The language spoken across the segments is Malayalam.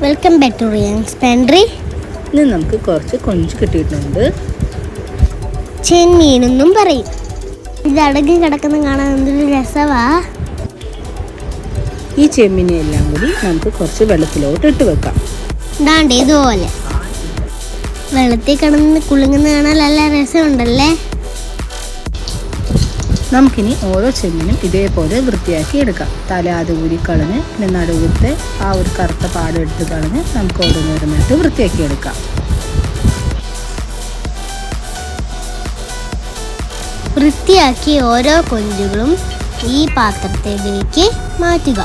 വെൽക്കം ബാക്ക് ടു റിയാങ്സ് പാൻട്രി. ഇന്ന് നമുക്ക് കുറച്ച് കൊഞ്ച് കിട്ടിയിട്ടുണ്ട്. ചെമ്മീനെന്നും പറയും. ഇത് അടങ്ങി കിടക്കുന്ന കാണാൻ എന്തൊരു രസവാ. ഈ ചെമ്മീനെ എല്ലാം കൂടി നമുക്ക് കുറച്ച് വെള്ളത്തിലോട്ട് ഇട്ട് വെക്കാം. ഇതാണ്ട് ഇതുപോലെ വെള്ളത്തിൽ കിടന്ന് കുളുങ്ങുന്ന കാണാൻ നല്ല രസമുണ്ടല്ലേ. നമുക്കിനി ഓരോ ചെമ്മീനും ഇതേപോലെ വൃത്തിയാക്കി എടുക്കാം. തല അത് ഊരിക്കളഞ്ഞ് പിന്നെ നടുവത്തെ ആ ഒരു കറുത്ത പാട് എടുത്ത് കളഞ്ഞ് നമുക്ക് ഓരോന്നോരോന്നിട്ട് വൃത്തിയാക്കി എടുക്കാം. വൃത്തിയാക്കി ഓരോ കൊഞ്ചുകളും ഈ പാത്രത്തിലേക്ക് മാറ്റുക.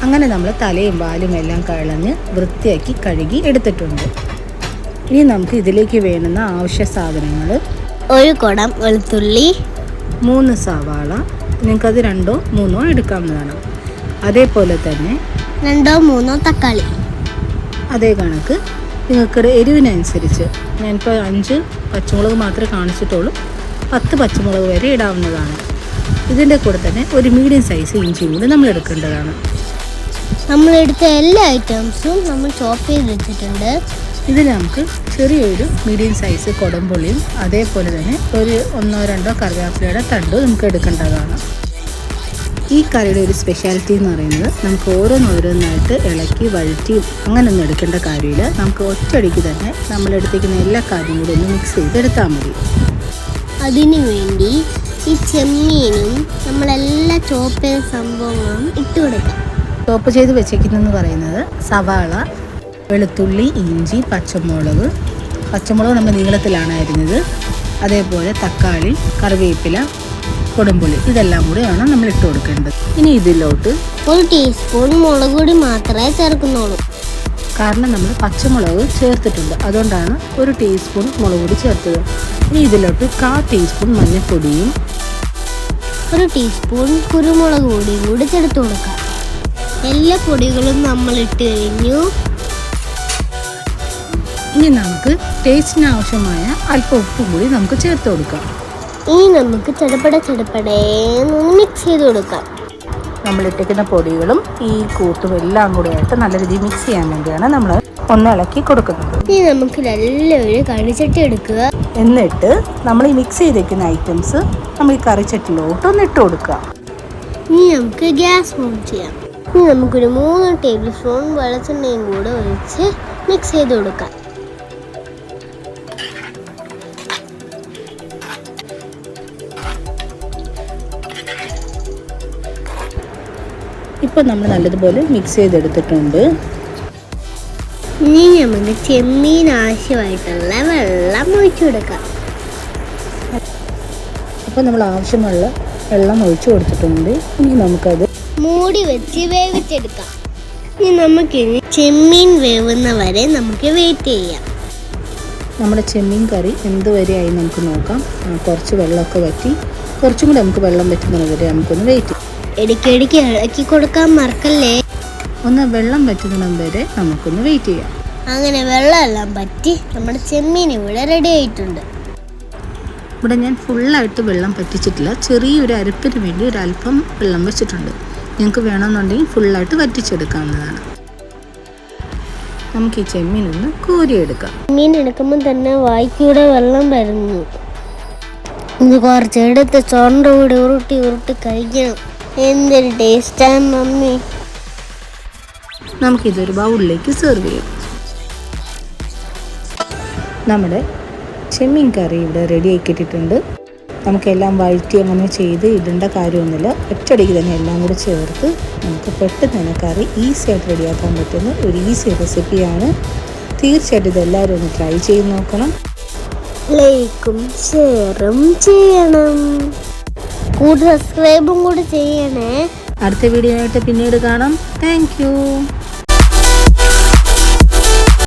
അങ്ങനെ നമ്മൾ തലയും വാലും എല്ലാം കളഞ്ഞ് വൃത്തിയാക്കി കഴുകി എടുത്തിട്ടുണ്ട്. ഇനി നമുക്ക് ഇതിലേക്ക് വേണ്ടുന്ന ആവശ്യ സാധനങ്ങൾ: ഒരു കുടം വെളുത്തുള്ളി, 3 സവാള, നിങ്ങൾക്കത് 2 or 3 എടുക്കാവുന്നതാണ്. അതേപോലെ തന്നെ 2 or 3 തക്കാളി. അതേ കണക്ക് നിങ്ങൾക്കുടെ എരിവിനനുസരിച്ച് ഞാനിപ്പോൾ 5 പച്ചമുളക് മാത്രമേ കാണിച്ചിട്ടുള്ളൂ. 10 പച്ചമുളക് വരെ ഇടാവുന്നതാണ്. ഇതിൻ്റെ കൂടെ തന്നെ ഒരു മീഡിയം സൈസ് ഇഞ്ചിയും കൂടി നമ്മൾ എടുക്കേണ്ടതാണ്. നമ്മളെടുത്ത എല്ലാ ഐറ്റംസും നമ്മൾ ചോപ്പ് ചെയ്ത് വെച്ചിട്ടുണ്ട്. ഇതിൽ നമുക്ക് ചെറിയൊരു മീഡിയം സൈസ് കുടംപുളിയും അതേപോലെ തന്നെ ഒരു 1 or 2 കറിവേപ്പിലയുടെ തണ്ടും നമുക്ക് എടുക്കേണ്ടതാണ്. ഈ കറിയുടെ ഒരു സ്പെഷ്യാലിറ്റി എന്ന് പറയുന്നത് നമുക്ക് ഓരോന്നോരോന്നായിട്ട് ഇളക്കി വഴറ്റി അങ്ങനെയൊന്നും എടുക്കേണ്ട കാര്യമില്ല. നമുക്ക് ഒറ്റയടിക്ക് തന്നെ നമ്മളെടുത്തേക്കുന്ന എല്ലാ കാര്യം കൂടി ഒന്ന് മിക്സ് ചെയ്തെടുത്താൽ മതി. അതിനു വേണ്ടി ഈ ചെമ്മീനും നമ്മളെല്ലാ ചോപ്പ് ചെയ്ത സംഭവങ്ങളും ഇട്ട് കൊടുക്കാം. ചോപ്പ് ചെയ്ത് വെച്ചേക്കുന്നതെന്ന് പറയുന്നത് സവാള, വെളുത്തുള്ളി, ഇഞ്ചി, പച്ചമുളക് നമ്മൾ നീളത്തിലാണ് അരിഞ്ഞത്. അതേപോലെ തക്കാളി, കറിവേപ്പില, കുടംപുളി ഇതെല്ലാം കൂടെയാണ് നമ്മൾ ഇട്ട് കൊടുക്കേണ്ടത്. ഇനി ഇതിലോട്ട് 1 ടീസ്പൂൺ മുളക് പൊടി മാത്രമേ ചേർക്കുന്നുള്ളൂ. കാരണം നമ്മൾ പച്ചമുളക് ചേർത്തിട്ടുണ്ട്, അതുകൊണ്ടാണ് 1 ടീസ്പൂൺ മുളക് പൊടി ചേർത്തത്. ഇനി ഇതിലോട്ട് 1/4 ടീസ്പൂൺ മഞ്ഞൾപ്പൊടിയും 1 ടീസ്പൂൺ കുരുമുളക് പൊടിയും കൂടി ചേർത്ത് കൊടുക്കാം. എല്ലാ പൊടികളും നമ്മൾ ഇട്ട് കഴിഞ്ഞു. ഇനി നമുക്ക് ടേസ്റ്റിന് ആവശ്യമായ അല്പം ഉപ്പും കൂടി നമുക്ക് ചേർത്ത് കൊടുക്കാം. ഇനി നമുക്ക് ചടപടേന്ന് മിക്സ് ചെയ്ത് കൊടുക്കാം. നമ്മളിട്ടേക്കുന്ന പൊടികളും ഈ കൂട്ടും എല്ലാം കൂടി ആയിട്ട് നല്ല രീതിയിൽ മിക്സ് ചെയ്യാൻ വേണ്ടിയാണ് നമ്മൾ ഒന്ന് ഇളക്കി കൊടുക്കുന്നത്. ഇനി നമുക്ക് നല്ലൊരു കറിച്ചട്ടി എടുക്കുക. എന്നിട്ട് നമ്മൾ ഈ മിക്സ് ചെയ്തേക്കുന്ന ഐറ്റംസ് നമ്മൾ ഈ കറിച്ചട്ടിലോട്ട് ഒന്ന് ഇട്ട് കൊടുക്കുക. ഇനി നമുക്ക് ഗ്യാസ് ഓൺ ചെയ്യാം. ഇനി നമുക്കൊരു 3 ടേബിൾ സ്പൂൺ വെളിച്ചെണ്ണയും കൂടെ ഒഴിച്ച് മിക്സ് ചെയ്ത് കൊടുക്കാം. ഇപ്പോൾ നമ്മൾ നല്ലതുപോലെ മിക്സ് ചെയ്തെടുത്തിട്ടുണ്ട്. ഇനി നമുക്ക് ചെമ്മീൻ ആവശ്യമായിട്ടുള്ള വെള്ളം ഒഴിച്ചു കൊടുക്കാം. അപ്പോൾ നമ്മൾ ആവശ്യമുള്ള വെള്ളം ഒഴിച്ചു കൊടുത്തിട്ടുണ്ട്. ഇനി നമുക്കത് മൂടി വെച്ച് വേവിച്ചെടുക്കാം. ഇനി നമുക്കിനി ചെമ്മീൻ വേവുന്ന വരെ നമുക്ക് വെയിറ്റ് ചെയ്യാം. നമ്മുടെ ചെമ്മീൻ കറി എന്തുവരെയായി നമുക്ക് നോക്കാം. കുറച്ച് വെള്ളമൊക്കെ വറ്റി, കുറച്ചും കൂടി നമുക്ക് വെള്ളം വറ്റുന്നത് വരെ നമുക്കൊന്ന് വെയിറ്റ് ചെയ്യാം. ഇടയ്ക്കിടയ്ക്ക് ഇളക്കി കൊടുക്കാൻ മറക്കല്ലേ. ഒന്ന് വെള്ളം വറ്റുന്നത് വരെ നമുക്കൊന്ന് വെയിറ്റ് ചെയ്യാം. അങ്ങനെ വെള്ളമെല്ലാം പറ്റി നമ്മുടെ ചെമ്മീൻ ഇവിടെ റെഡി ആയിട്ടുണ്ട്. ഇവിടെ ഞാൻ ഫുള്ളായിട്ട് വെള്ളം പറ്റിച്ചിട്ടില്ല, ചെറിയൊരു അരപ്പിന് വേണ്ടി ഒരല്പം വെള്ളം വെച്ചിട്ടുണ്ട്. നിങ്ങൾക്ക് വേണമെന്നുണ്ടെങ്കിൽ ഫുള്ളായിട്ട് വറ്റിച്ചെടുക്കാവുന്നതാണ്. നമുക്ക് ഈ ചെമ്മീൻ ഒന്ന് കോരിയെടുക്കാം. ചെമ്മീൻ എടുക്കുമ്പോൾ തന്നെ വായിക്കൂടെ വെള്ളം വരുന്നു. ഇത് കുറച്ചെടുത്ത് ചോറിൻ്റെ കൂടെ ഉരുട്ടി കഴിക്കണം. എന്തൊരു ടേസ്റ്റാണ് മമ്മി. നമുക്കിതൊരു ബൗളിലേക്ക് സെർവ് ചെയ്യാം. നമ്മുടെ ചെമ്മീൻ കറി ഇവിടെ റെഡി ആക്കിയിട്ടുണ്ട്. നമുക്കെല്ലാം വഴറ്റി അങ്ങനെ ചെയ്ത് ഇടേണ്ട കാര്യമൊന്നുമില്ല. ഒറ്റയടിക്ക് തന്നെ എല്ലാം കൂടി ചേർത്ത് നമുക്ക് പെട്ടെന്ന് തന്നെ കറി ഈസി ആയിട്ട് റെഡിയാക്കാൻ പറ്റുന്ന ഒരു ഈസി റെസിപ്പിയാണ്. തീർച്ചയായിട്ടും ഇതെല്ലാവരും ഒന്ന് ട്രൈ ചെയ്ത് നോക്കണം. ലൈക്കും ഷെയറും ചെയ്യണം, സബ്സ്ക്രൈബും കൂടി ചെയ്യണേ. അടുത്ത വീഡിയോ ആയിട്ട് പിന്നീട് കാണാം. Thank you.